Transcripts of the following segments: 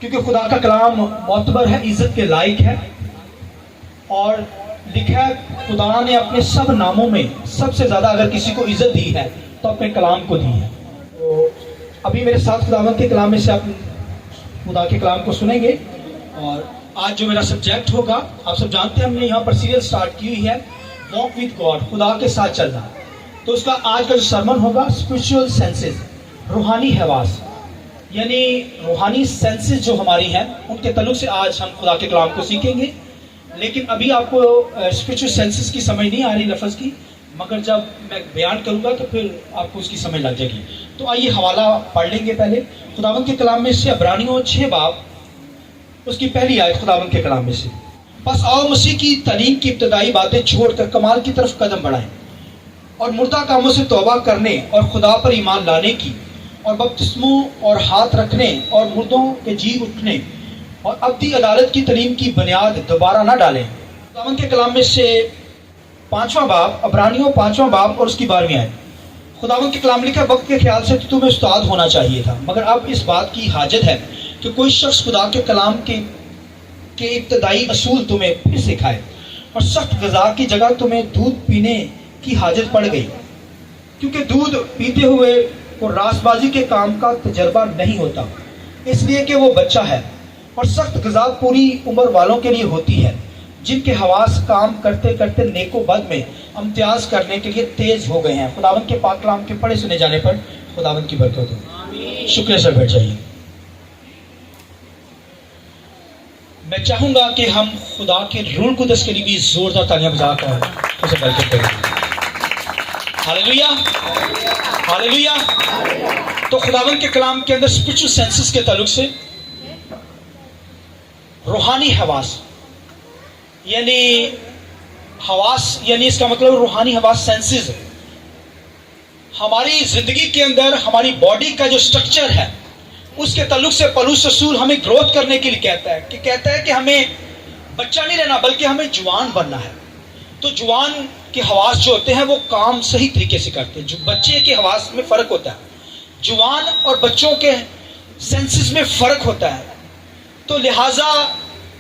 کیونکہ خدا کا کلام معتبر ہے، عزت کے لائق ہے، اور لکھا ہے خدا نے اپنے سب ناموں میں سب سے زیادہ اگر کسی کو عزت دی ہے تو اپنے کلام کو دی ہے۔ تو ابھی میرے ساتھ خداوند کے کلام میں سے آپ خدا کے کلام کو سنیں گے، اور آج جو میرا سبجیکٹ ہوگا، آپ سب جانتے ہیں ہم نے یہاں پر سیریل سٹارٹ کی ہوئی ہے واک وتھ گاڈ، خدا کے ساتھ چلنا۔ تو اس کا آج کا جو سرمن ہوگا اسپرچول سینسز، روحانی حواس، یعنی روحانی سینسز جو ہماری ہیں ان کے تعلق سے آج ہم خدا کے کلام کو سیکھیں گے۔ لیکن ابھی آپ کو اسپرچول سینسز کی سمجھ نہیں آ رہی لفظ کی، مگر جب میں بیان کروں گا تو پھر آپ کو اس کی سمجھ لگ جائے گی۔ تو آئیے حوالہ پڑھ لیں گے پہلے خداوند کے کلام میں سے، عبرانیوں 6 باب اس کی پہلی آیت خداوند کے کلام میں سے۔ بس آؤ مسیح کی تعلیم کی ابتدائی باتیں چھوڑ کر کمال کی طرف قدم بڑھائیں، اور مردہ کاموں سے توبہ کرنے اور خدا پر ایمان لانے کی، اور بپتسموں اور ہاتھ رکھنے اور مردوں کے جی اٹھنے اور ابدی عدالت کی تعلیم کی بنیاد دوبارہ نہ ڈالیں۔ خداوند کے کلام میں سے 5واں باب، عبرانیوں 5واں باب اور اس کی 12ویں آیت۔ خداوند کے کلام لکھا، وقت کے خیال سے تو تمہیں استاد ہونا چاہیے تھا، مگر اب اس بات کی حاجت ہے کہ کوئی شخص خدا کے کلام کے ابتدائی اصول تمہیں پھر سکھائے، اور سخت غذا کی جگہ تمہیں دودھ پینے کی حاجت پڑ گئی، کیونکہ دودھ پیتے ہوئے کو راس بازی کے کام کا تجربہ نہیں ہوتا، اس لیے کہ وہ بچہ ہے، اور سخت غذا پوری عمر والوں کے لیے ہوتی ہے، جن کے حواس کام کرتے کرتے نیک و بد میں امتیاز کرنے کے لیے تیز ہو گئے ہیں۔ خداوند کے پاک کلام کے پڑھے سنے جانے پر خداوند کی برکت ہو۔ شکریہ سر، بیٹھ جائیے۔ میں چاہوں گا کہ ہم خدا کے روح القدس کے لیے بھی زوردار تالیاں بجا کر اسے برکت کریں۔ Hallelujah, hallelujah. تو خداوند کے کلام کے اندر اسپرچول سینسز کے تعلق سے روحانی حواس، یعنی حواس یعنی اس کا مطلب روحانی حواس سینسز، ہماری زندگی کے اندر ہماری باڈی کا جو سٹرکچر ہے اس کے تعلق سے پولس رسول ہمیں گروتھ کرنے کے لیے کہتا ہے کہ ہمیں بچہ نہیں رہنا بلکہ ہمیں جوان بننا ہے۔ تو جوان کے حواس جو ہوتے ہیں وہ کام صحیح طریقے سے کرتے ہیں، جو بچے کے حواس میں فرق ہوتا ہے، جوان اور بچوں کے سینسز میں فرق ہوتا ہے۔ تو لہٰذا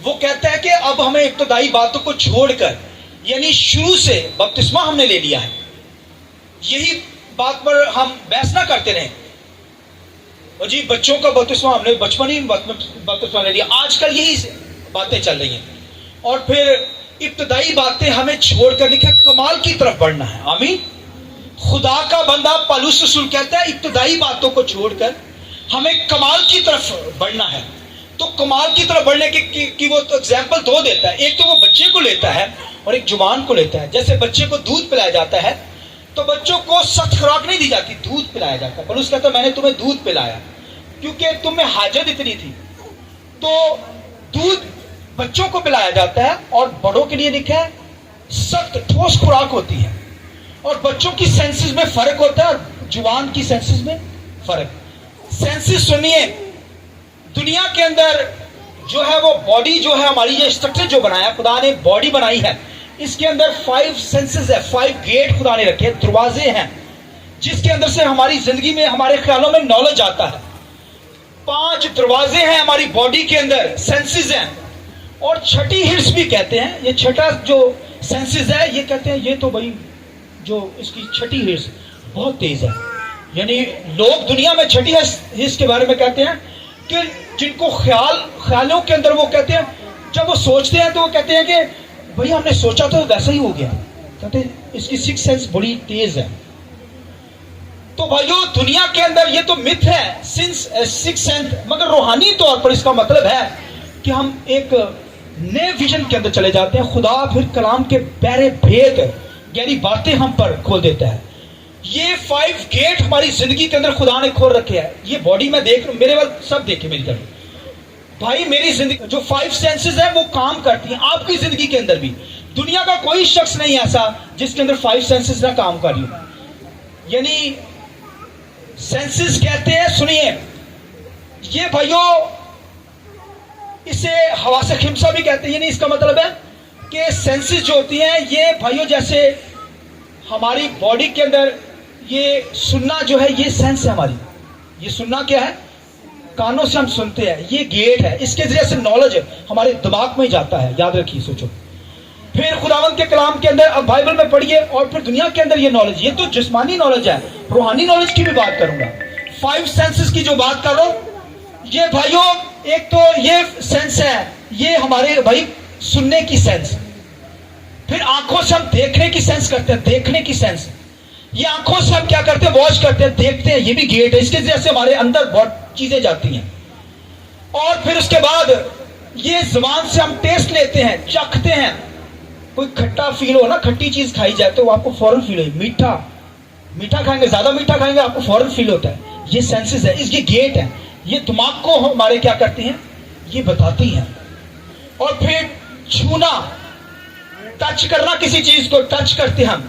وہ کہتا ہے کہ اب ہمیں ابتدائی باتوں کو چھوڑ کر، یعنی شروع سے بپتسمہ ہم نے لے لیا ہے، یہی بات پر ہم بحث نہ کرتے رہیں اور جی بچوں کا بپتسمہ ہم نے بچپن ہی بپتسمہ لے لیا، آج کل یہی باتیں چل رہی ہیں، اور پھر ابتدائی باتیں ہمیں چھوڑ کر لکھا کمال کی طرف بڑھنا ہے۔ آمین۔ خدا کا بندہ پولس رسول کہتا ہے ابتدائی باتوں کو چھوڑ کر ہمیں کمال کی طرف بڑھنا ہے۔ تو کمال کی طرف بڑھنے کی وہ ایگزامپل 2 دیتا ہے، ایک تو وہ بچے کو لیتا ہے اور ایک جوان کو لیتا ہے۔ جیسے بچے کو دودھ پلایا جاتا ہے تو بچوں کو سخت خوراک نہیں دی جاتی، دودھ پلایا جاتا ہے۔ پولس کہتا ہے میں نے تمہیں دودھ پلایا کیونکہ تم میں حاجت اتنی تھی۔ تو دودھ بچوں کو پلایا جاتا ہے، اور بڑوں کے لیے لکھا ہے سخت ٹھوس خوراک ہوتی ہے، اور بچوں کی سینسز میں فرق ہوتا ہے اور جوان کی سینسز میں فرق۔ سینسز سنیے، دنیا کے اندر جو ہے وہ باڈی جو ہے ہماری یہ اسٹرکچر جو بنایا خدا نے باڈی بنائی ہے، اس کے اندر 5 سینسز ہے، 5 گیٹ خدا نے رکھے، دروازے ہیں جس کے اندر سے ہماری زندگی میں ہمارے خیالوں میں نالج آتا ہے۔ 5 دروازے ہیں ہماری باڈی کے اندر، سینسز ہیں، اور چھٹی ہرس بھی کہتے ہیں، یہ چھٹا جو سینسز ہے یہ کہتے ہیں یہ تو بھائی جو اس کی چھٹی ہرس بہت تیز ہے، یعنی لوگ دنیا میں چھٹی ہرس کے بارے میں کہتے ہیں کہ جن کو خیالوں کے اندر وہ کہتے ہیں، جب وہ سوچتے ہیں تو وہ کہتے ہیں کہ بھئی ہم نے سوچا تو ویسا ہی ہو گیا، کہتے ہیں اس کی 6 سینس بڑی تیز ہے۔ تو بھائیو دنیا کے اندر یہ تو مت ہے 6 سینس، مگر روحانی طور پر اس کا مطلب ہے کہ ہم ایک نئے ویژن کے اندر چلے جاتے ہیں۔ خدا پھر کلام کے بہرے بھید یعنی باتیں ہم پر کھول دیتا ہے۔ یہ 5 گیٹ ہماری زندگی کے اندر خدا نے کھول رکھے ہیں۔ یہ باڈی میں دیکھ رہا ہوں، میرے وقت سب دیکھے میری طرف، بھائی میری زندگی جو 5 سینسز ہیں وہ کام کرتی ہیں، آپ کی زندگی کے اندر بھی۔ دنیا کا کوئی شخص نہیں ایسا جس کے اندر 5 سینسز نہ کام کر رہی ہو۔ یعنی سینسز کہتے ہیں، سنیے یہ بھائیو اسے حواس خمسہ بھی کہتے ہیں، یعنی اس کا مطلب ہے کہ سینسز جو ہوتی ہیں یہ بھائیو جیسے ہماری باڈی کے اندر یہ سننا جو ہے یہ سینس ہے ہماری، یہ سننا کیا ہے؟ कानों से हम सुनते हैं, ये गेट है, इसके जरिए से नॉलेज हमारे दिमाग में जाता है। याद रखिए, सोचो। फिर खुदावंद के कलाम के अंदर अब बाइबल में पढ़िए, और फिर दुनिया के अंदर ये नॉलेज, ये तो जिस्मानी नॉलेज है, रूहानी नॉलेज की भी बात करूंगा। 5 सेंसेस की जो बात कर रहा हूं, ये भाइयों, एक तो ये सेंस है, ये हमारे भाई सुनने की सेंस। फिर आंखों से हम देखने की सेंस करते हैं, देखने की सेंस। ये आंखों से हम क्या करते हैं, वॉच करते हैं, देखते हैं, ये भी गेट है, इसके जैसे हमारे अंदर बहुत चीजें जाती हैं। और फिर उसके बाद ये जुबान से हम टेस्ट लेते हैं, चखते हैं। कोई खट्टा फील हो ना, खट्टी चीज खाई जाए तो आपको फौरन फील हो। मीठा मीठा खाएंगे, ज्यादा मीठा खाएंगे, आपको फौरन फील होता है। ये सेंसेस है, ये गेट है, ये दिमाग को हमारे क्या करती हैं, ये बताती हैं। और फिर छूना, टच करना, किसी चीज को टच करते हम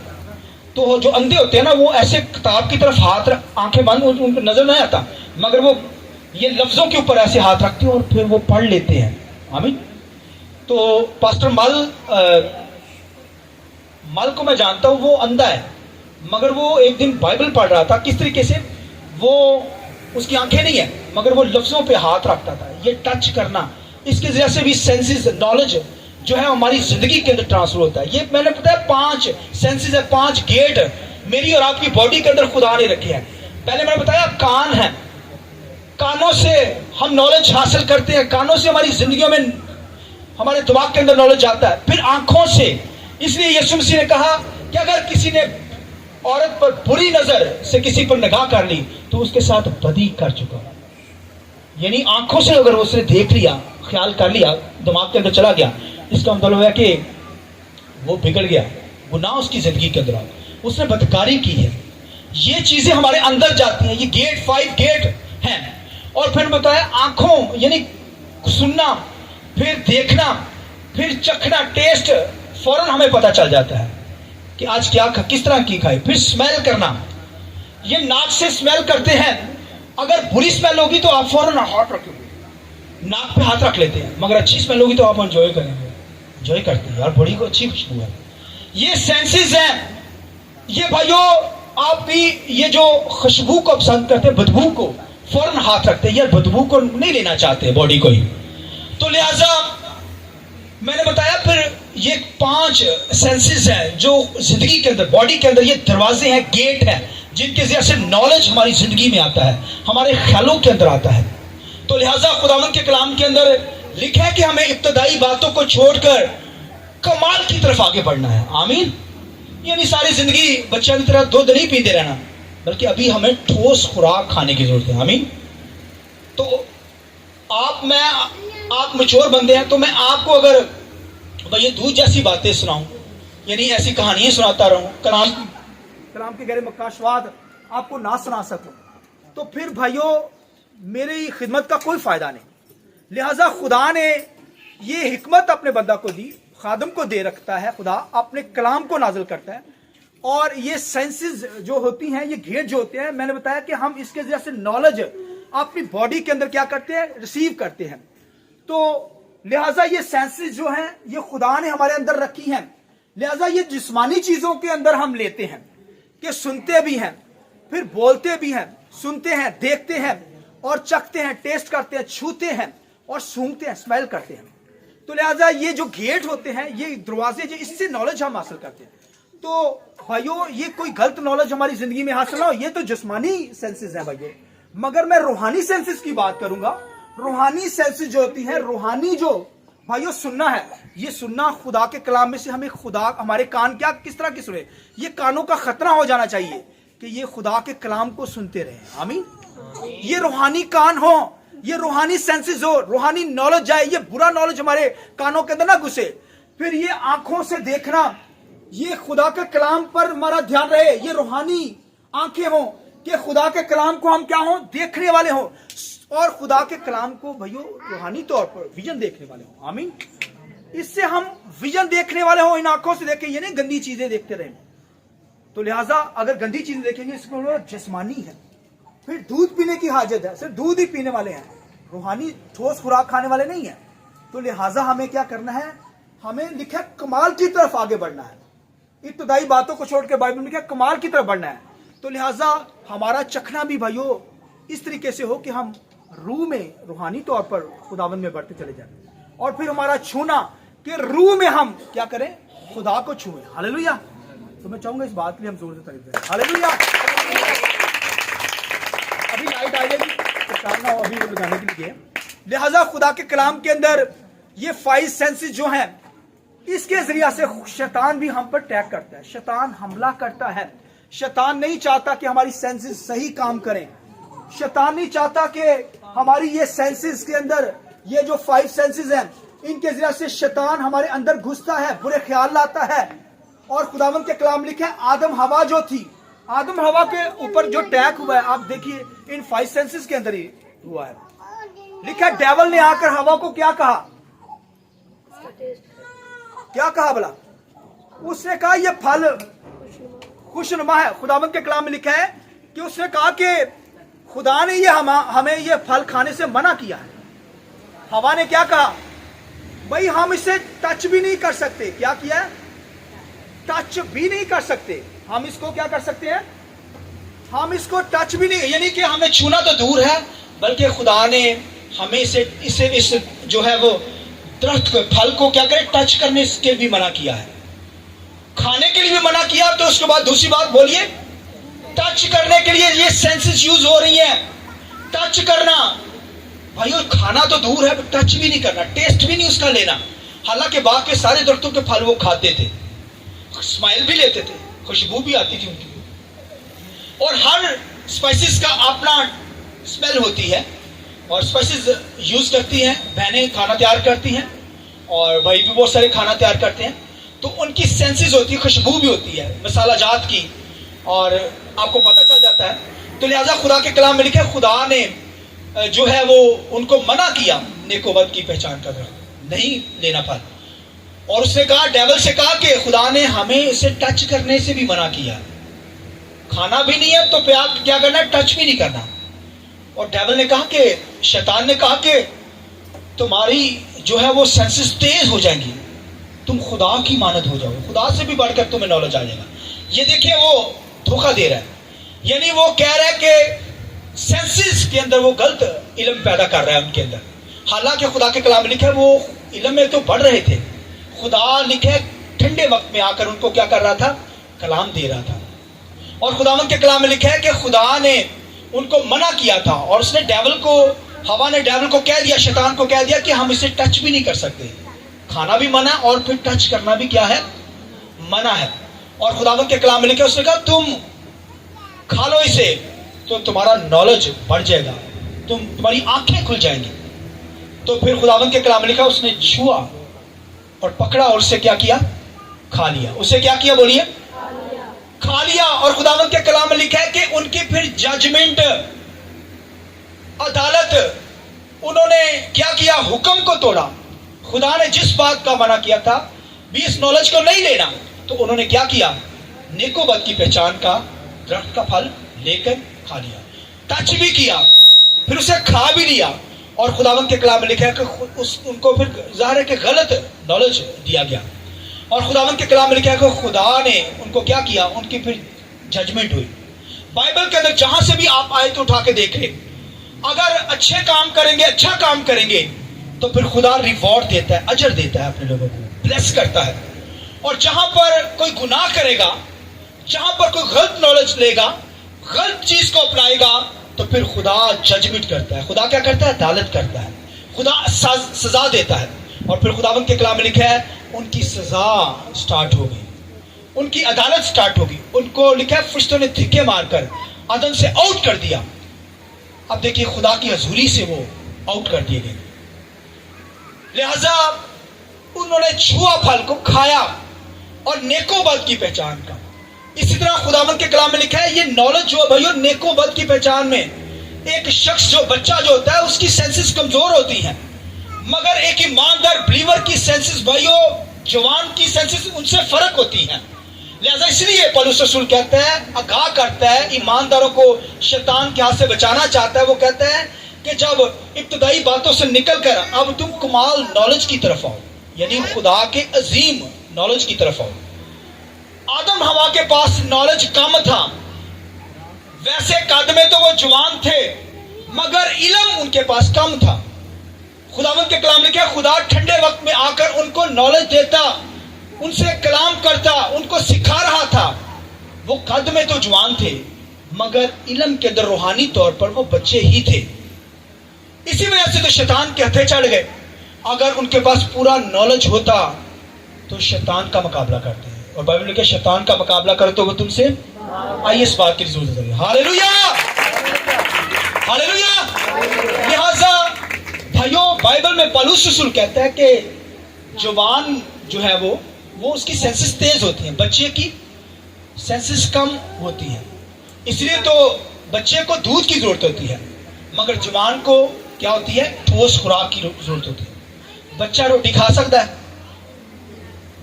तो जो अंधे होते हैं ना, वो ऐसे किताब की तरफ हाथ आंखें बंद, उनको नजर नहीं आता, मगर वो ये लफ्जों के ऊपर ऐसे हाथ रखते हैं और फिर वो पढ़ लेते हैं। आमीन। तो पास्टर मल को मैं जानता हूं, वो अंधा है, मगर वो एक दिन बाइबल पढ़ रहा था। किस तरीके से, वो उसकी आंखें नहीं है, मगर वो लफ्जों पे हाथ रखता था। ये टच करना, इसके जरिए से भी सेंसेस, नॉलेज जो है हमारी जिंदगी के अंदर ट्रांसफर होता है। ये मैंने बताया 5 सेंसेस है, 5 गेट मेरी और आपकी बॉडी के अंदर खुदा ने रखे हैं। पहले मैंने बताया कान है, कानों से हम नॉलेज हासिल करते हैं, कानों से हमारी जिंदगियों में, हमारे दिमाग के अंदर नॉलेज आता है। फिर आंखों से, इसलिए यीशु मसीह ने कहा कि अगर किसी ने औरत पर बुरी नजर से किसी पर निगाह कर ली तो उसके साथ बदी कर चुका। यानी आंखों से अगर उसने देख लिया, ख्याल कर लिया, दिमाग के अंदर चला गया, इसका मतलब है कि वो बिगड़ गया, गुनाह उसकी जिंदगी के अंदर आ गया, उसने बदकारी की है। ये चीजें हमारे अंदर जाती हैं, ये गेट 5 गेट हैं। और फिर बताया आंखों, यानी सुनना, फिर देखना, फिर चखना, टेस्ट, फौरन हमें पता चल जाता है कि आज क्या किस तरह की खाई। फिर स्मेल करना, ये नाक से स्मेल करते हैं, अगर बुरी स्मेल होगी तो आप फौरन हाथ रखोगे, नाक पे हाथ रख लेते हैं, मगर अच्छी स्मेल होगी तो आप एंजॉय करेंगे, एंजॉय करते हैं, यार बड़ी को अच्छी खुशबू है। ये सेंसेस हैं। ये भाइयों, आप भी ये जो खुशबू को पसंद करते हैं, बदबू को फौरन हाथ रखते हैं, यार बदबू को नहीं लेना चाहते बॉडी को ही। तो लिहाजा मैंने बताया फिर ये 5 सेंसेस हैं जो जिंदगी के अंदर, बॉडी के अंदर, ये दरवाजे हैं, गेट हैं, जिनके जरिए से नॉलेज हमारी जिंदगी में आता है, हमारे ख्यालों के अंदर आता है। तो लिहाजा खुदावंद के कलाम के अंदर लिखा है कि हमें इब्तदाई बातों को छोड़कर कमाल की तरफ आगे बढ़ना है। आमीन। यानी सारी जिंदगी बच्चा की तरह दूध नहीं पीते रहना, बल्कि अभी हमें ठोस खुराक खाने की जरूरत है। आमीन। तो आप मैच्योर बंदे हैं, तो मैं आपको अगर भाई दूध जैसी बातें सुनाऊं, यानी ऐसी कहानियां सुनाता रहूं, कलाम के गहरे मक्का स्वाद आपको ना सुना सकूं, तो फिर भाइयों मेरी खिदमत का कोई फायदा नहीं। लिहाजा खुदा ने ये हिकमत अपने बंदा को दी, खादम को दे रखता है, खुदा अपने कलाम को नाजिल करता है। और ये सेंसेस जो होती हैं, ये गेट जो होते हैं, मैंने बताया कि हम इसके जरिए से नॉलेज अपनी बॉडी के अंदर क्या करते हैं, रिसीव करते हैं। तो लिहाजा ये सेंसेस जो हैं, ये खुदा ने हमारे अंदर रखी हैं। लिहाजा ये जिस्मानी चीजों के अंदर हम लेते हैं कि सुनते भी हैं, फिर बोलते भी हैं, सुनते हैं, देखते हैं और चखते हैं, टेस्ट करते हैं, छूते हैं और सूंघते हैं, स्मेल करते हैं। तो लिहाजा ये जो गेट होते हैं, ये दरवाजे, जो इससे नॉलेज हम हासिल करते हैं। तो भाइयों ये कोई गलत नॉलेज हमारी जिंदगी में हासिल ना हो, ये तो जिस्मानी सेंसेस हैं भाइयों। मगर मैं रूहानी सेंसेस की बात करूंगा। रूहानी सेंसेस जो होती है, रूहानी जो भाइयों सुनना है, ये सुनना खुदा के कलाम में से हमें खुदा, हमारे कान क्या किस तरह की सुने, ये कानों का खतरा हो जाना चाहिए कि ये खुदा के कलाम को सुनते रहे। आमीन। ये रूहानी कान हो, ये रूहानी सेंसेस हो, रूहानी नॉलेज जाए, ये बुरा नॉलेज हमारे कानों के अंदर ना घुसे। फिर ये आंखों से देखना, ये खुदा के कलाम पर हमारा ध्यान रहे, ये रूहानी आंखें हो कि खुदा के कलाम को हम क्या हो, देखने वाले हो, और खुदा के कलाम को भाइयों रूहानी तौर पर विजन देखने वाले हो। आमीन। इससे हम विजन देखने वाले हो, इन आंखों से देखें, ये नहीं गंदी चीजें देखते रहे। तो लिहाजा अगर गंदी चीजें देखेंगे, इसको जिस्मानी है। फिर दूध पीने की हाजत है, सिर्फ दूध ही पीने वाले हैं, रूहानी ठोस खुराक खाने वाले नहीं है। तो लिहाजा हमें क्या करना है, हमें लिखा कमाल की तरफ आगे बढ़ना है। इब्तदाई बातों को छोड़ के बाइबल में क्या कमाल की तरफ बढ़ना है। तो लिहाजा हमारा चखना भी भाइयों इस तरीके से हो कि हम रूह में, रूहानी तौर पर खुदावन में बढ़ते चले जाएं। और फिर हमारा छूना कि रूह में हम क्या करें, खुदा को छुएं। हालेलुया। तो मैं चाहूंगा इस बात के लिए हम जोर से तारीफ करें। हालेलुया। अभी लाइट आ जाएगी तो काम ना हो अभी वो लगाने के लिए। लिहाजा खुदा के कलाम के अंदर ये 5 सेंसेस जो हैं, इसके जरिया से शैतान भी हम पर अटैक करता है, शैतान हमला करता है। शैतान नहीं चाहता कि हमारी सेंसेस सही काम करें। शैतान नहीं चाहता कि हमारी ये सेंसेस के अंदर ये जो 5 सेंसेस हैं, इनके जरिया से शैतान हमारे अंदर घुसता है, बुरे ख्याल लाता है। और खुदावंद के कलाम लिखे है, आदम हवा जो थी, आदम हवा के ऊपर जो अटैक हुआ है, आप देखिए इन 5 सेंसेस के अंदर ही हुआ है। लिखा है डेविल ने आकर हवा को क्या कहा, क्या कहा भला? उसने कहा ये फल खुशनुमा है। खुदावंद के कलाम में लिखा है कि उसने कहा कि खुदा ने ये हमें ये फल खाने से मना किया है। हवा ने क्या कहा, भाई हम इसे टच भी नहीं कर सकते। क्या किया है? टच भी नहीं कर सकते। हम इसको क्या कर सकते हैं? हम इसको टच भी नहीं, यानी कि हमें छूना तो दूर है, बल्कि खुदा ने हमें इस जो है वो दरख्त को, फल को क्या करें, टच करने के भी मना किया है, खाने के लिए भी मना किया। तो उसके बाद दूसरी बात बोलिए, टच करने के लिए ये सेंसेस यूज हो रही है। टच करना, भाइयों खाना तो दूर है, टच भी नहीं करना, टेस्ट भी नहीं उसका लेना। हालांकि बाग के सारे दरख्तों के फल वो खाते थे, स्माइल भी लेते थे, खुशबू भी आती थी उनकी। और हर स्पाइसेस का अपना स्मेल होती है, और स्पाइसेस यूज करती हैं बहनें, खाना तैयार करती हैं, और भाई भी बहुत सारे खाना तैयार करते हैं। तो उनकी सेंसेस होती है, खुशबू भी होती है मसाला जात की, और आपको पता चल जाता है। तो लिहाजा खुदा के कलाम में लिखा, खुदा ने जो है वो उनको मना किया नेकोबद की पहचान का दरख्त नहीं लेना फल। और उसने कहा, डेविल से कहा कि खुदा ने हमें इसे टच करने से भी मना किया, खाना भी नहीं है तो क्या करना है, टच भी नहीं करना। और डेविल ने कहा कि, शैतान ने कहा कि तुम्हारी जो है वो सेंसेस तेज हो जाएंगी, तुम खुदा की मानद हो जाओगे, खुदा से भी बढ़कर तुम्हें नॉलेज आ जाएगा। ये देखिए वो धोखा दे रहा है, यानी वो कह रहा है कि सेंसेस के अंदर वो गलत इल्म पैदा कर रहा है उनके अंदर। हालांकि खुदा के कलाम लिखा है वो इल्म में तो बढ़ रहे थे। खुदा लिखे ठंडे वक्त में आकर उनको क्या कर रहा था, कलाम दे रहा था। और खुदावंद के कलाम में लिखा है कि खुदा ने उनको मना किया था, और उसने डेविल को, हवा ने डेविल को कह दिया, शैतान को कह दिया कि हम इसे टच भी नहीं कर सकते, खाना भी मना और फिर टच करना भी क्या है, मना है। और खुदावंद के कलाम में लिखा, उसने कहा तुम खा लो इसे तो तुम्हारा नॉलेज बढ़ जाएगा, तुम्हारी आंखें खुल जाएंगी। तो फिर खुदावंद के कलाम में लिखा, उसने छुआ और पकड़ा और उससे क्या किया, खा लिया। उसे क्या किया, बोलिए, खा लिया। और खुदावंद के कलाम में लिखा है कि उनकी फिर जजमेंट, अदालत, उन्होंने क्या किया, हुक्म को तोड़ा। खुदा ने जिस बात का मना किया था भी इस नॉलेज को नहीं लेना, तो उन्होंने क्या किया, नेकोबद की पहचान का दरख्त का फल लेकर खा लिया, टच भी किया, फिर उसे खा भी लिया। और खुदावंद के कलाम में लिखा है कि उनको फिर ज़ाहिर है कि गलत नॉलेज दिया गया। और खुदावंद के कलाम में लिखा है कि खुदा ने उनको क्या किया, उनकी फिर जजमेंट हुई। बाइबल के अंदर जहां से भी आप आयत उठा के देखें, अगर अच्छे काम करेंगे, अच्छा काम करेंगे, तो फिर खुदा रिवॉर्ड देता है, अजर देता है, अपने लोगों को ब्लेस करता है। और जहां पर कोई गुनाह करेगा, जहां पर कोई गलत नॉलेज लेगा, गलत चीज को अपनाएगा, तो फिर खुदा जजमेंट करता है। खुदा क्या करता है, अदालत करता है, खुदा सजा देता है। और फिर खुदावंद के कलाम में लिखा है उनकी सजा स्टार्ट होगी, उनकी अदालत स्टार्ट होगी। उनको लिखा है फरिश्तों ने धिक्के मारकर अदन से आउट कर दिया। अब देखिए खुदा की हजूरी से वो आउट कर दिए गए। लिहाजा उन्होंने छुआ फल को, खाया, और नेकोबद की पहचान का। इसी तरह खुदावंद के कलाम में लिखा है ये नॉलेज जो भाइयों, नेकोबद की पहचान में एक शख्स जो बच्चा जो होता है उसकी सेंसेस कमजोर होती हैं, मगर एक ईमानदार बिलीवर की सेंसेस भाइयों, जवान की सेंसेस उनसे फर्क होती हैं। लिहाजा इसलिए पौलुस रसूल कहता है, आगाह करता है, ईमानदारों को शैतान के हाथ से बचाना चाहता है। वो कहता है कि जब इब्तदाई बातों से निकलकर अब तुम कमाल नॉलेज की तरफ आओ, यानी खुदा के अजीम नॉलेज की तरफ आओ। आदम हवा के पास नॉलेज कम था, वैसे कद में तो वो जवान थे, मगर इल्म उनके पास कम था। खुदावंद के कलाम लिखा, खुदा ठंडे वक्त में आकर उनको नॉलेज देता, उनसे कलाम करता, उनको सिखा रहा था। वो कद में तो जवान थे मगर इल्म के अंदर रूहानी तौर पर वो बच्चे ही थे। इसी वजह से तो शैतान के हथे चढ़ गए। अगर उनके पास पूरा नॉलेज होता तो शैतान का मुकाबला करते हैं, और बाइबल में क्या, शैतान का मुकाबला करो तो वो तुमसे आइए, इस बात की जरूरत है। Hallelujah, hallelujah. लिहाजा भाइयों, बाइबल में पौलुस रसूल कहता है कि जवान जो है वो उसकी सेंसेस तेज होती हैं, बच्चे की सेंसेस कम होती हैं। इसलिए तो बच्चे को दूध की जरूरत होती है मगर जवान को क्या होती है, ठोस खुराक की जरूरत होती है। बच्चा रोटी खा सकता है,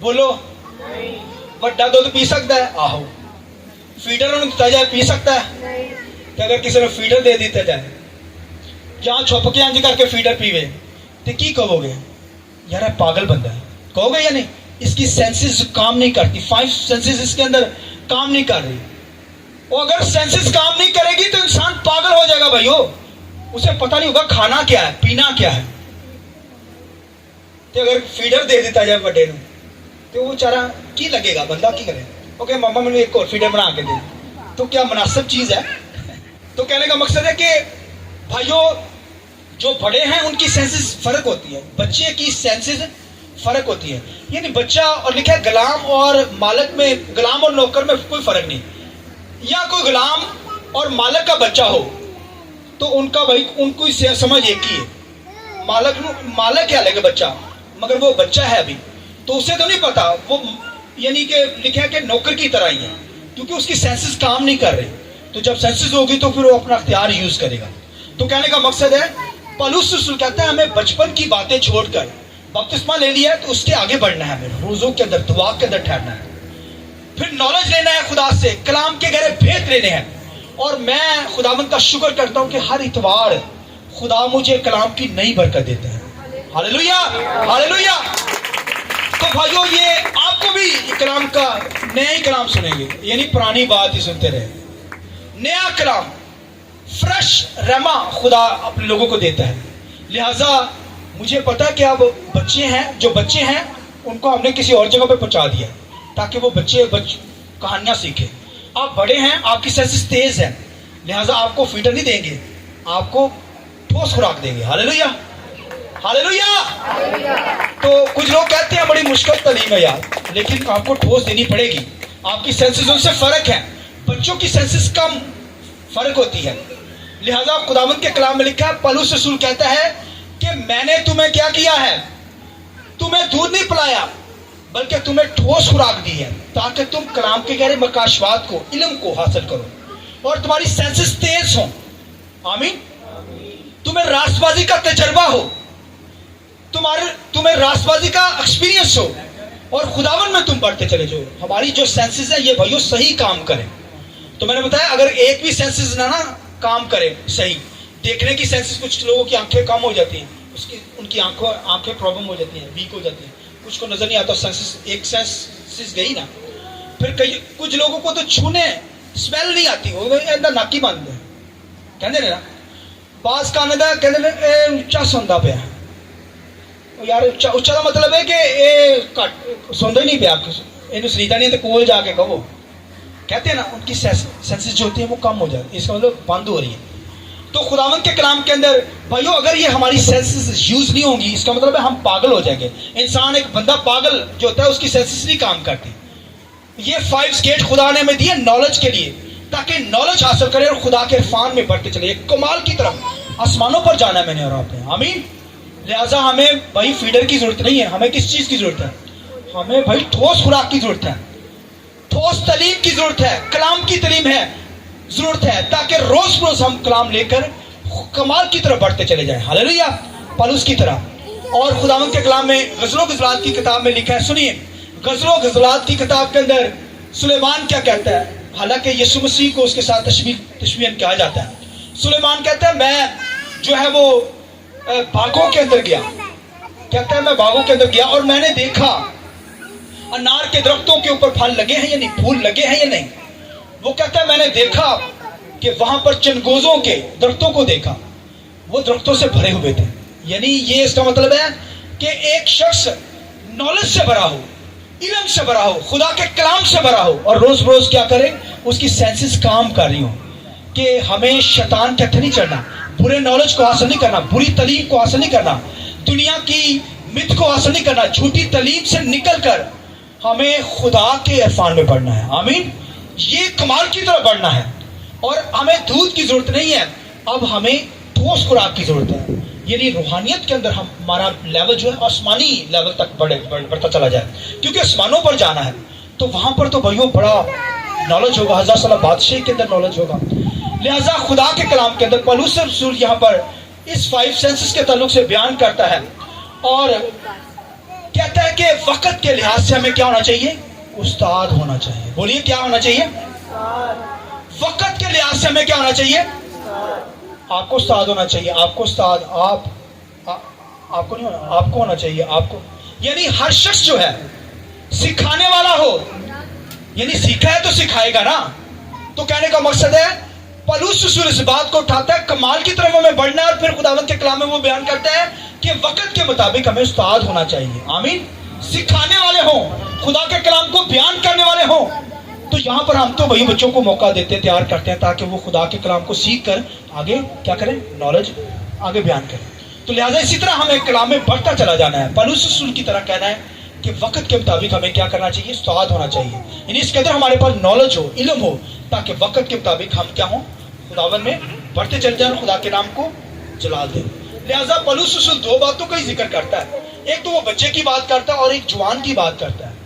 बोलो, बड़ा दूध पी सकता है, आहो। फीडर उन्हें दिता जाए पी सकता है, कि अगर किसी ने फीडर दे दिता जाए, जहां छुप के अंज करके फीडर पीवे तो की कहोगे, यार पागल बंदा है, कहोगे या नहीं? इसकी सेंसेस काम नहीं करती, 5 सेंसेस इसके अंदर काम नहीं कर रही। और अगर सेंसेस काम नहीं करेगी तो इंसान पागल हो जाएगा भाइयों, उसे पता नहीं होगा खाना क्या है, पीना क्या है। तो अगर फीडर दे देता जाए बड़े ने तो वो बेचारा की लगेगा, बंदा की करे, ओके मामा मैंने एक और फीडर बना के दे, तो क्या मुनासिब चीज है? तो कहने का मकसद है कि भाइयों, जो बड़े हैं उनकी सेंसेस फर्क होती है, बच्चे की सेंसेस फर्क होती है। यानी बच्चा, और लिखा है गुलाम और मालिक में, गुलाम और नौकर में कोई फर्क नहीं। या कोई गुलाम और मालिक का बच्चा हो तो उनका भाई उनको समझ एक ही है। मालिक क्या लेगा बच्चा, मगर वो बच्चा है अभी, तो उसे तो नहीं पता, वो यानी कि लिखा है कि नौकर की तरह ही है, क्योंकि उसकी सेंसेस काम नहीं कर रही। तो जब सेंसेस होगी तो फिर वो अपना अख्तियार यूज करेगा। तो कहने का मकसद है, पौलुस रसूल कहता है हमें बचपन की बातें छोड़कर, बपतिस्मा ले लिया है तो उसके आगे बढ़ना है, हमें रोजों के अंदर, दुआ के अंदर ठहरना है, फिर नॉलेज लेना है खुदा से, कलाम के गहरे भेद लेने हैं। और मैं खुदावंद का शुक्र करता हूं कि हर इतवार खुदा मुझे कलाम की नई बरकत देता है। Hallelujah, hallelujah. तो भाइयों, ये आपको भी कलाम का नया ही कलाम सुनेंगे, यानी पुरानी बात ही सुनते रहे। नया कलाम, फ्रेश रहमा खुदा अपने लोगों को देता है। लिहाजा मुझे पता है कि अब बच्चे हैं, जो बच्चे हैं उनको हमने किसी और जगह पे पहुंचा दिया ताकि वो बच्चे कहानियां सीखें। आप बड़े हैं, आपकी सेंसेस तेज है, लिहाजा आपको फीडर नहीं देंगे, आपको ठोस खुराक देंगे। Hallelujah, hallelujah. तो कुछ लोग कहते हैं बड़ी मुश्किल तालीम है यार, लेकिन आपको ठोस देनी पड़ेगी। आपकी सेंसेस उनसे फर्क है, बच्चों की सेंसेस कम फर्क होती है। लिहाजा खुदावंद के कलाम में लिखा है, पौलुस रसूल कहता है कि मैंने तुम्हें क्या किया है, तुम्हें दूध नहीं पिलाया बल्कि तुम्हें ठोस खुराक दी है, ताकि तुम कलाम के गहरे मकाशवात को, इल्म को हासिल करो और तुम्हारी सेंसेस तेज हो। आमीन। तुम्हें रास्तबाजी का तजर्बा हो, तुम्हें रास्तबाजी का एक्सपीरियंस हो, और खुदावन में तुम बढ़ते चले जाओ। हमारी जो सेंसेस है ये भाइयों सही काम करें। तो मैंने बताया, अगर एक भी सेंसेस ना काम करे सही, देखने की सेंसेस, कुछ लोगों की आंखें कम हो जाती हैं, उनकी आंखें प्रॉब्लम हो जाती हैं, वीक हो जाती हैं, कुछ को नजर नहीं आता, सेंसेस, एक सेंसेस गई ना। फिर कुछ लोगों को तो छूने स्मेल नहीं आती, वो अंदर नाकी बंद है, कहते ना बास काने दा कहते ने उच्चा सुनता पिया यार, उच्चा का मतलब है कि घट सुनता ही नहीं पिया, इन सुनीता नहीं तो कोल जाके कहो, कहते हैं ना उनकी सेंसेस जो होती है वो कम हो जाती है, इसका मतलब बंद हो रही है। तो खुदावंद के कलाम के अंदर भाइयों, अगर ये हमारी सेंसेस यूज नहीं होंगी, इसका मतलब है हम पागल हो जाएंगे। इंसान, एक बंदा पागल जो होता है उसकी सेंसेस नहीं काम करती। ये 5 गेट खुदा ने हमें दिए नॉलेज के लिए, ताकि नॉलेज हासिल करें और खुदा के इरफान में बढ़ते चले, कमाल की तरफ आसमानों पर जाना है मैंने और आपने। आमीन। लिहाजा हमें भाई फीडर की जरूरत नहीं है, हमें किस चीज की जरूरत है, हमें भाई ठोस खुराक की जरूरत है, ठोस तालीम की जरूरत है, कलाम की तालीम है जरूरत है, ताकि रोज रोज हम कलाम लेकर कमाल की तरफ बढ़ते चले जाएं। हालेलुया, पौलुस की तरह। और खुदावंद के कलाम में गज़लों गज़लात की किताब में लिखा है, सुनिए, गज़लों गज़लात की किताब के अंदर सुलेमान क्या कहता है, हालांकि यीशु मसीह को उसके साथ तशबीह कहा जाता है। सुलेमान कहता है मैं जो है वो बागों के अंदर गया, कहता है मैं बागों के अंदर गया और मैंने देखा अनार के दरख्तों के ऊपर फल लगे हैं या नहीं, फूल लगे हैं या नहीं। वो कहता है मैंने देखा कि वहां पर चनगोजों के दरख्तों को देखा, वो दरख्तों से भरे हुए थे। यानी ये इसका मतलब है कि एक शख्स नॉलेज से भरा हो, इल्म से भरा हो, खुदा के कलाम से भरा हो, और रोज रोज क्या करे, उसकी सेंसेस काम कर रही हो कि हमें शैतान के हत्थे नहीं चढ़ना, बुरे नॉलेज को हासिल नहीं करना, बुरी तलीम को हासिल नहीं करना, दुनिया की मिथ को हासिल नहीं करना, झूठी तलीम से निकल कर हमें खुदा के इरफान में बढ़ना है। आमीन। ये कमाल की तरफ बढ़ना है, और हमें दूध की जरूरत नहीं है, अब हमें ठोस खुराक की जरूरत है। यानी रूहानियत के अंदर हमारा लेवल जो है आसमानी लेवल तक बढ़ता चला जाए, क्योंकि आसमानों पर जाना है, तो वहां पर तो भाइयों बड़ा नॉलेज होगा, 1000 साल बादशाह के अंदर नॉलेज होगा। लिहाजा खुदा के कलाम के अंदर पौलुस रसूल यहाँ पर इस 5 सेंसेस के ताल्लुक से बयान करता है, और कहता है कि वक्त के लिहाज से हमें क्या होना चाहिए, उस्ताद होना चाहिए। बोलिए क्या होना चाहिए, वक्त के लिहाज से हमें क्या होना चाहिए, आपको उस्ताद होना चाहिए। आपको उस्ताद आपको नहीं होना, आपको होना चाहिए, आपको। यानी हर शख्स जो है सिखाने वाला हो, यानी सीखा है तो सिखाएगा ना। तो कहने का मकसद है पौलुस रसूल इस बात को उठाता है, कमाल की तरफ हमें बढ़ना है, और फिर खुदावंद के कलाम में वो बयान करता है कि वक्त के मुताबिक हमें उस्ताद होना चाहिए। आमीन। सिखाने वाले हों, खुदा के कलाम को बयान करने वाले हों। तो यहाँ पर हम तो वही बच्चों को मौका देते हैं, तैयार करते हैं, ताकि वो खुदा के कलाम को सीख कर आगे क्या करें, नॉलेज आगे बयान करें। तो लिहाजा इसी तरह हमें कलाम में बढ़ता चला जाना है। पौलुस रसूल की तरह कहना है कि वक्त के मुताबिक हमें क्या करना चाहिए, उस्ताद होना चाहिए। यानी इस कदर हमारे पास नॉलेज हो, इल्म हो, ताकि वक्त के मुताबिक हम क्या हों, खुदावन में बढ़ते चल जाए, खुदा के नाम को जलाल दें। लिहाजा पौलुस रसूल 2 बातों का ही जिक्र करता है, एक तो वो बच्चे की बात करता है और एक जवान की बात करता है।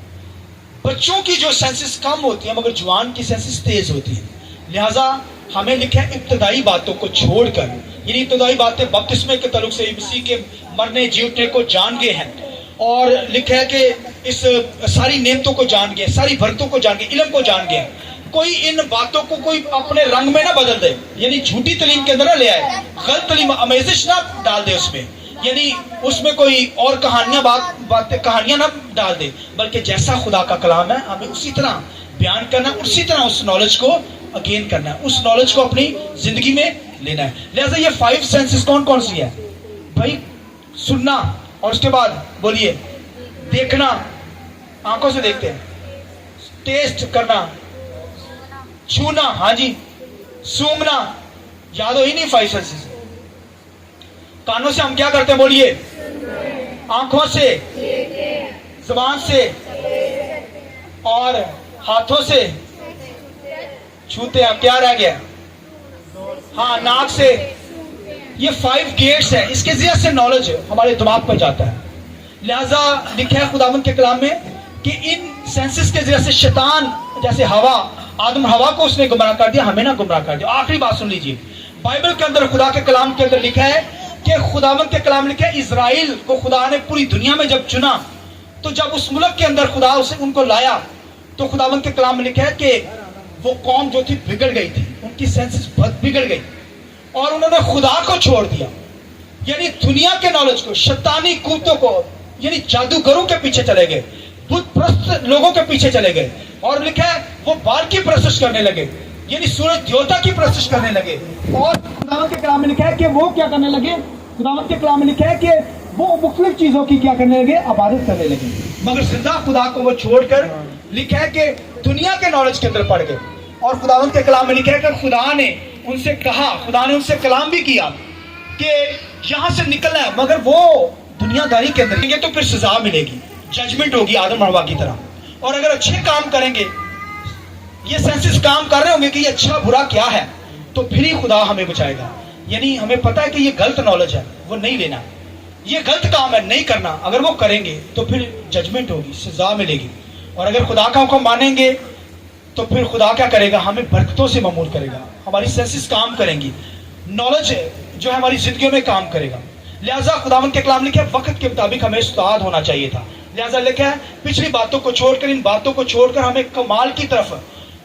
बच्चों की जो सेंसेस कम होती है, मगर जवान की सेंसेस तेज होती है। लिहाजा हमें लिखा है इब्तदाई बातों को छोड़कर, यानी इब्तदाई बातें बपतिस्मे के ताल्लुक से मसीह के मरने जी उठने को जान गए हैं, और लिखा है कि इस सारी नेमतों को जान गए, सारी बरतों को जान गए, इल्म को जान गए। कोई इन बातों को कोई अपने रंग में ना बदल दे, यानी झूठी तलीम के अंदर ना ले आए, गलत तलीम अमेजिश ना डाल दे उसमें, यानी उसमें कोई और कहानियां ना डाल दे, बल्कि जैसा खुदा का कलाम है हमें उसी तरह बयान करना, उसी तरह उस नॉलेज को अगेन करना है, उस नॉलेज को अपनी जिंदगी में लेना है। लिहाजा ये 5 सेंसेस कौन कौन सी है भाई, सुनना, और उसके बाद बोलिए देखना, आंखों से देखते हैं, टेस्ट करना, छूना, हाँ जी, सूंघना, याद हो ही नहीं 5 सेंसेस। कानों से हम क्या करते हैं, बोलिए, आंखों से, जुबान से, और हाथों से छूते हैं। क्या रह गया, हाँ, नाक से। ये 5 गेट्स है, इसके जरिए से नॉलेज हमारे दिमाग पर जाता है। लिहाजा लिखा है खुदावंद के कलाम में कि इन सेंसेस के जरिए से शैतान, जैसे हवा, आदम हवा को उसने गुमराह कर दिया, हमें ना गुमराह कर दिया। आखिरी बात सुन लीजिए, बाइबल के अंदर खुदा के कलाम के अंदर लिखा है कि खुदावंद के कलाम लिखा है, इजराइल को खुदा ने पूरी दुनिया में जब चुना, तो जब उस मुल्क के अंदर खुदा उसे उनको लाया, तो खुदावंद के कलाम में लिखा है कि वो कौम जो थी बिगड़ गई थी, उनकी सेंसेस बहुत बिगड़ गई, और उन्होंने खुदा को छोड़ दिया, यानी दुनिया के नॉलेज को, शैतानी कूतों को, यानी जादूगरों के पीछे चले गए, बुत प्रस्त लोगों के पीछे चले गए, और लिखा है वो बाल की परस्तिश करने लगे, यानी सूरज देवता की परस्तिश करने लगे। और खुदावंद के कलाम में लिखा है कि वो क्या करने लगे, खुदावंद के कलाम में लिखा है कि वो मुख्तलिफ चीजों की क्या करने लगे, इबादत करने लगे, मगर जिंदा खुदा को वो छोड़कर लिखा है कि दुनिया के नॉलेज के अंदर पड़ गए। और खुदावंद के कलाम में लिखा है कि खुदा ने उनसे कहा, खुदा ने उनसे कलाम भी किया कि यहां से निकलना है, मगर वो दुनियादारी के अंदर रहेंगे तो फिर सजा मिलेगी, जजमेंट होगी आदम हवा की तरह। और अगर अच्छे काम करेंगे, ये सेंसेस काम कर रहे होंगे कि ये अच्छा बुरा क्या है, तो फिर ही खुदा हमें बचाएगा। यानी हमें पता है कि ये गलत नॉलेज है, वो नहीं लेना, ये गलत काम है, नहीं करना। अगर वो करेंगे तो फिर जजमेंट होगी, सजा मिलेगी। और अगर खुदा का हुक्म मानेंगे तो फिर खुदा क्या करेगा, हमें बरकतों से मामूल करेगा, हमारी सेंसेस काम करेंगी, नॉलेज जो है हमारी जिंदगियों में काम करेगा। लिहाजा खुदावंद के कलाम लिखा है वक्त के मुताबिक हमें उस्ताद होना चाहिए था। लिहाजा लिखा है पिछली बातों को छोड़कर, इन बातों को छोड़कर हमें कमाल की तरफ,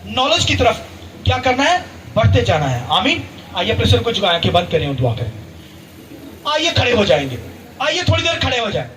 नॉलेज की तरफ क्या करना है, बढ़ते जाना है। आमीन। आइए प्रेशर को झुकाएं कि बंद करें और दुआ करें। आइए खड़े हो जाएंगे, आइए थोड़ी देर खड़े हो जाएं।